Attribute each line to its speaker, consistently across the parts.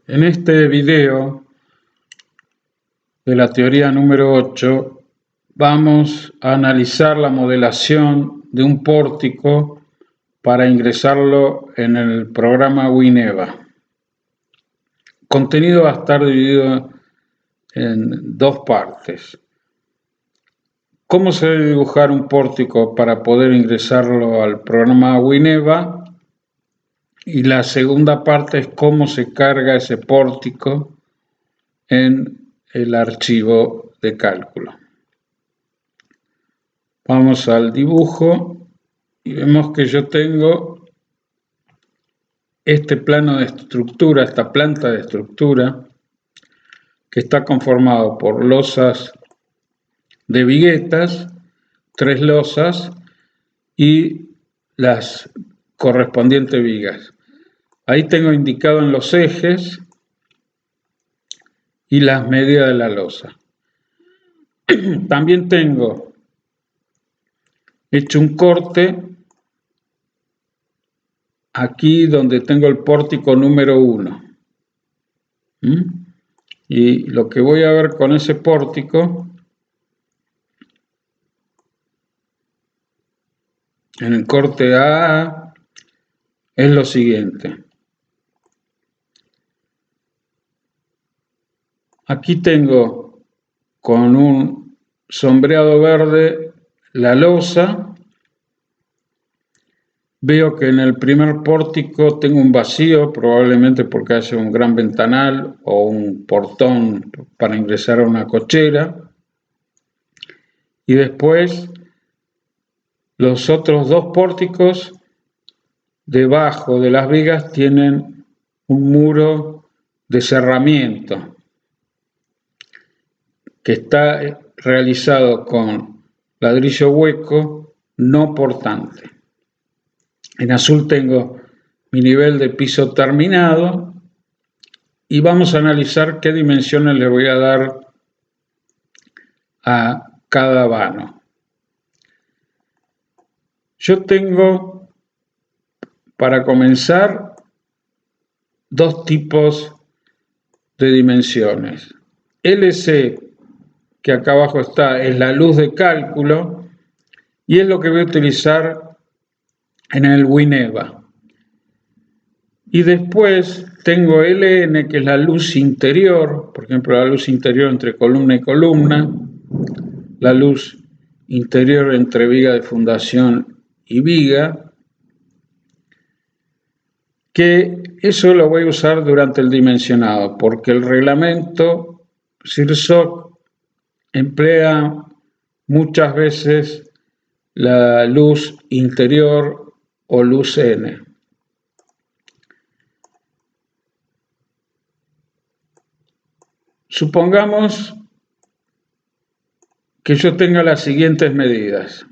Speaker 1: En este video de la teoría número 8 vamos a analizar la modelación de un pórtico para ingresarlo en el programa WinEva. El contenido va a estar dividido en dos partes. ¿Cómo se debe dibujar un pórtico para poder ingresarlo al programa WinEva? Y la segunda parte es cómo se carga ese pórtico en el archivo de cálculo. Vamos al dibujo y vemos que yo tengo este plano de estructura, esta planta de estructura, que está conformado por losas de viguetas, 3 losas y las correspondientes vigas. Ahí tengo indicado en los ejes y las medidas de la losa. También tengo hecho un corte aquí donde tengo el pórtico número 1. Y lo que voy a ver con ese pórtico en el corte A es lo siguiente. Aquí tengo con un sombreado verde la losa. Veo que en el primer pórtico tengo un vacío, probablemente porque haya un gran ventanal o un portón para ingresar a una cochera. Y después los otros dos pórticos debajo de las vigas tienen un muro de cerramiento que está realizado con ladrillo hueco no portante. En azul tengo mi nivel de piso terminado y vamos a analizar qué dimensiones le voy a dar a cada vano. Yo tengo, para comenzar, dos tipos de dimensiones. LC, que acá abajo está, es la luz de cálculo y es lo que voy a utilizar en el WinEva. Y después tengo LN, que es la luz interior, por ejemplo, la luz interior entre columna y columna, la luz interior entre viga de fundación y viga, que eso lo voy a usar durante el dimensionado, porque el reglamento CIRSOC emplea muchas veces la luz interior o luz N. Supongamos que yo tenga las siguientes medidas.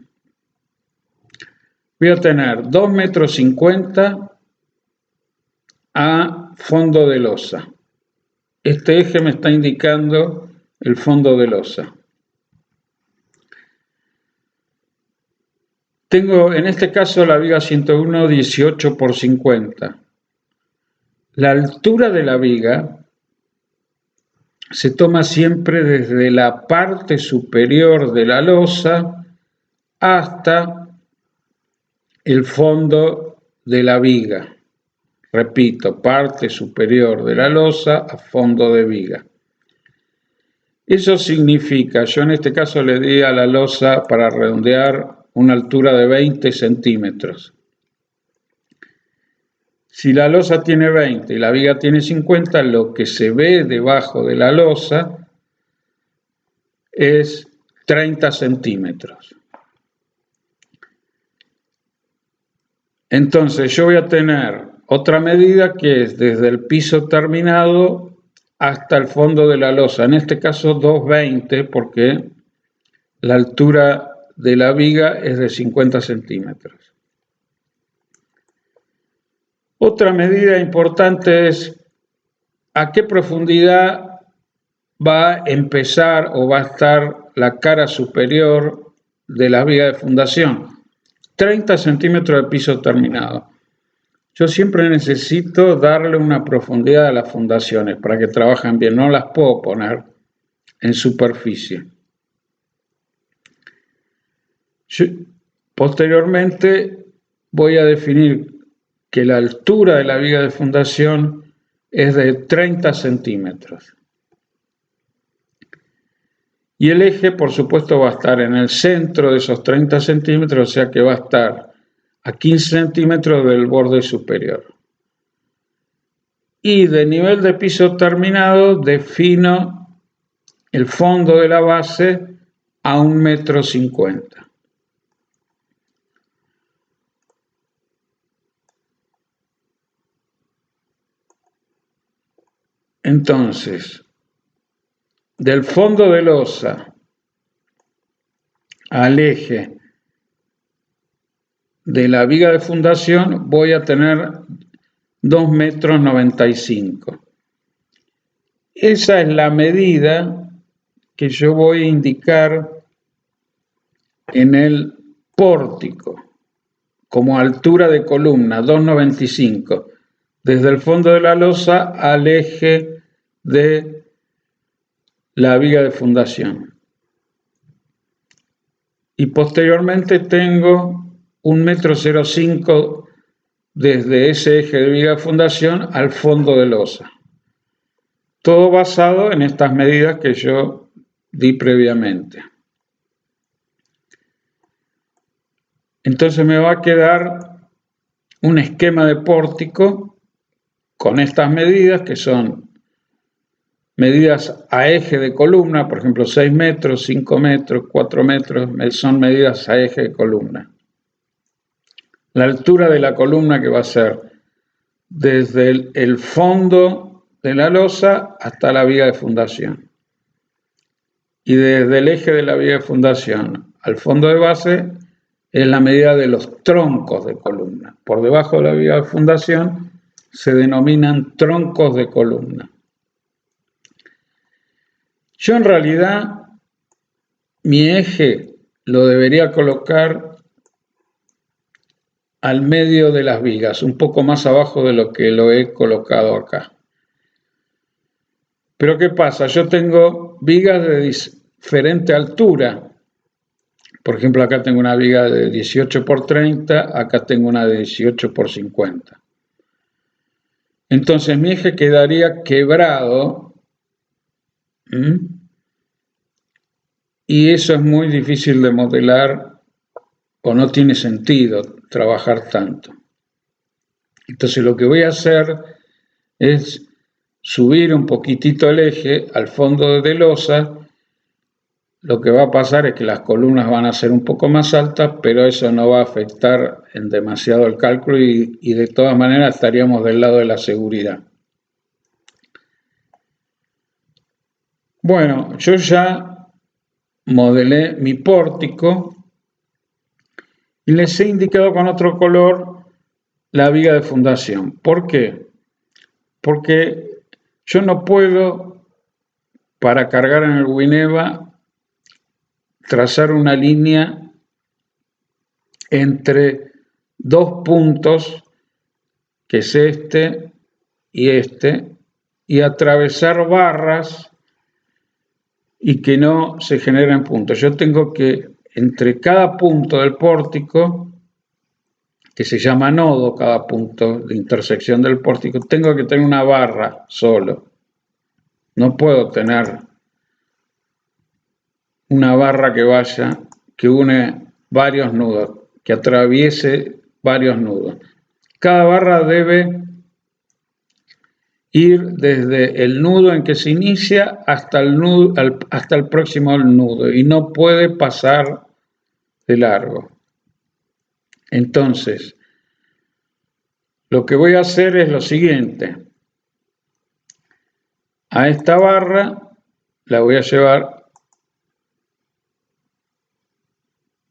Speaker 1: Voy a tener 2,50 m a fondo de losa. Este eje me está indicando el fondo de losa. Tengo en este caso la viga 101 18 por 50. La altura de la viga se toma siempre desde la parte superior de la losa hasta el fondo de la viga. Repito, parte superior de la losa a fondo de viga. Eso significa, yo en este caso le di a la losa, para redondear, una altura de 20 centímetros. Si la losa tiene 20 y la viga tiene 50, lo que se ve debajo de la losa es 30 centímetros. Entonces yo voy a tener otra medida que es desde el piso terminado hasta el fondo de la losa. En este caso 2,20 porque la altura de la viga es de 50 centímetros. Otra medida importante es a qué profundidad va a empezar o va a estar la cara superior de la viga de fundación. 30 centímetros de piso terminado. yo siempre necesito darle una profundidad a las fundaciones para que trabajen bien, no las puedo poner en superficie. Posteriormente voy a definir que la altura de la viga de fundación es de 30 centímetros. Y el eje, por supuesto, va a estar en el centro de esos 30 centímetros, o sea que va a estar a 15 centímetros del borde superior. Y de nivel de piso terminado defino el fondo de la base a 1,50 m. Entonces, del fondo de losa al eje de la viga de fundación voy a tener 2,95 m. Esa es la medida que yo voy a indicar en el pórtico como altura de columna, 2,95 m, desde el fondo de la losa al eje de la viga de fundación. Y posteriormente tengo 1,05 m desde ese eje de viga de fundación al fondo de losa. Todo basado en estas medidas que yo di previamente. Entonces me va a quedar un esquema de pórtico con estas medidas que son medidas a eje de columna, por ejemplo 6 metros, 5 metros, 4 metros, son medidas a eje de columna. La altura de la columna que va a ser desde el fondo de la losa hasta la viga de fundación. Y desde el eje de la viga de fundación al fondo de base es la medida de los troncos de columna. Por debajo de la viga de fundación se denominan troncos de columna. Yo en realidad mi eje lo debería colocar al medio de las vigas, un poco más abajo de lo que lo he colocado acá. Pero ¿qué pasa? Yo tengo vigas de diferente altura. Por ejemplo, acá tengo una viga de 18 por 30, acá tengo una de 18 por 50. Entonces mi eje quedaría quebrado. Y eso es muy difícil de modelar o no tiene sentido trabajar tanto. Entonces lo que voy a hacer es subir un poquitito el eje al fondo de losa. Lo que va a pasar es que las columnas van a ser un poco más altas, pero eso no va a afectar en demasiado el cálculo y de todas maneras estaríamos del lado de la seguridad. Bueno, yo ya modelé mi pórtico y les he indicado con otro color la viga de fundación. ¿Por qué? Porque yo no puedo, para cargar en el Winneba, trazar una línea entre dos puntos, que es este, y atravesar barras y que no se generen puntos. Yo tengo que, entre cada punto del pórtico, que se llama nodo, cada punto de intersección del pórtico, tengo que tener una barra solo. No puedo tener una barra que une varios nudos, que atraviese varios nudos. Cada barra debe ir desde el nudo en que se inicia hasta el próximo nudo y no puede pasar de largo. Entonces, lo que voy a hacer es lo siguiente. A esta barra la voy a llevar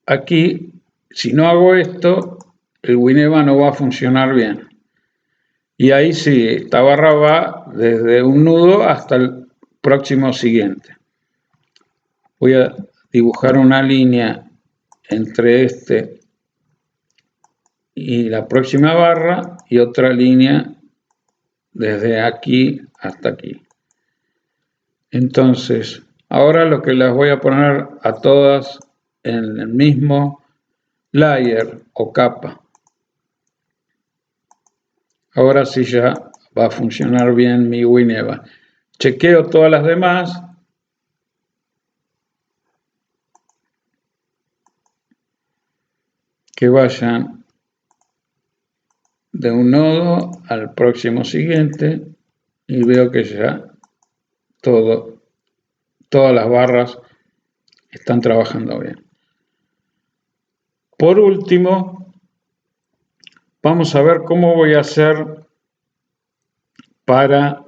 Speaker 1: aquí. Si no hago esto, el Winneba no va a funcionar bien. Y ahí sí, esta barra va desde un nudo hasta el próximo siguiente. Voy a dibujar una línea entre este y la próxima barra y otra línea desde aquí hasta aquí. Entonces, ahora lo que las voy a poner a todas en el mismo layer o capa. Ahora sí ya va a funcionar bien mi WinEva. Chequeo todas las demás. Que vayan de un nodo al próximo siguiente y veo que ya todas las barras están trabajando bien. Por último, vamos a ver cómo voy a hacer para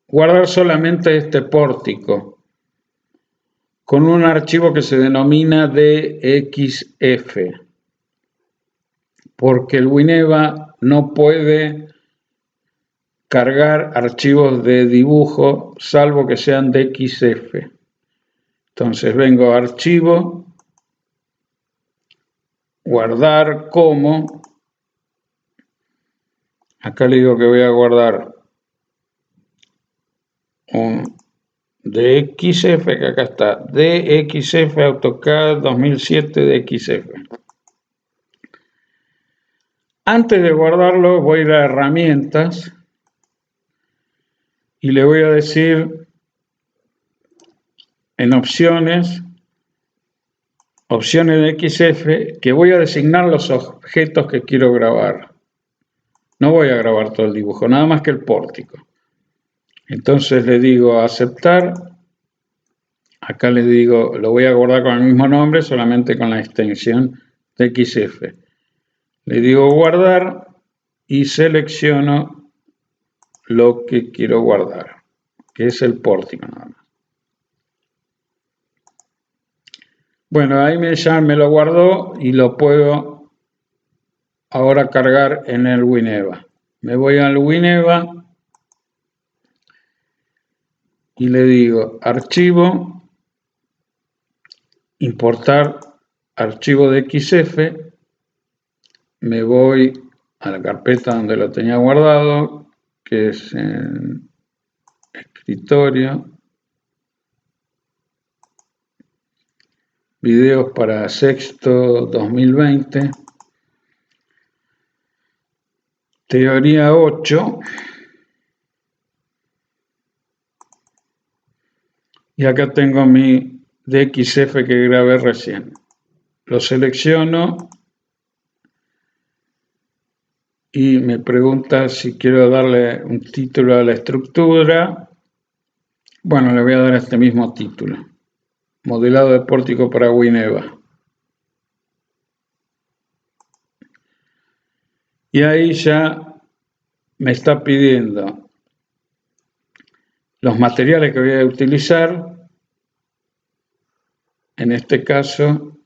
Speaker 1: guardar solamente este pórtico con un archivo que se denomina DXF, porque el WinEva no puede cargar archivos de dibujo salvo que sean DXF. Entonces vengo a archivo, guardar como, acá le digo que voy a guardar un DXF, que acá está, DXF AutoCAD 2007 DXF. Antes de guardarlo voy a ir a herramientas y le voy a decir en opciones de XF, que voy a designar los objetos que quiero grabar. No voy a grabar todo el dibujo, nada más que el pórtico. Entonces le digo aceptar. Acá le digo, lo voy a guardar con el mismo nombre, solamente con la extensión de XF. Le digo guardar y selecciono lo que quiero guardar, que es el pórtico nada más. Bueno, ahí ya me lo guardó y lo puedo ahora cargar en el WinEva. Me voy al WinEva y le digo archivo, importar archivo de XF, me voy a la carpeta donde lo tenía guardado, que es en escritorio, videos para sexto 2020, teoría 8, y acá tengo mi DXF que grabé recién. Lo selecciono y me pregunta si quiero darle un título a la estructura. Bueno, le voy a dar este mismo título. Modelado de pórtico para WinEva. Y ahí ya me está pidiendo los materiales que voy a utilizar. En este caso,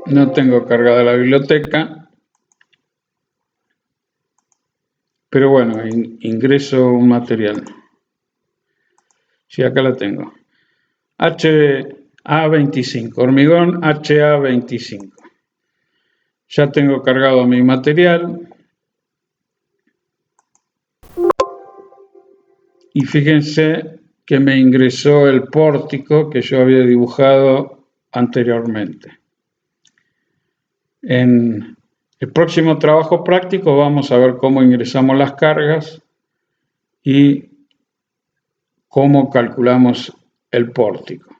Speaker 1: no tengo cargada la biblioteca, pero bueno, ingreso un material. Sí, acá la tengo. HA25, hormigón HA25. Ya tengo cargado mi material. Y fíjense que me ingresó el pórtico que yo había dibujado anteriormente. En el próximo trabajo práctico vamos a ver cómo ingresamos las cargas y cómo calculamos el pórtico.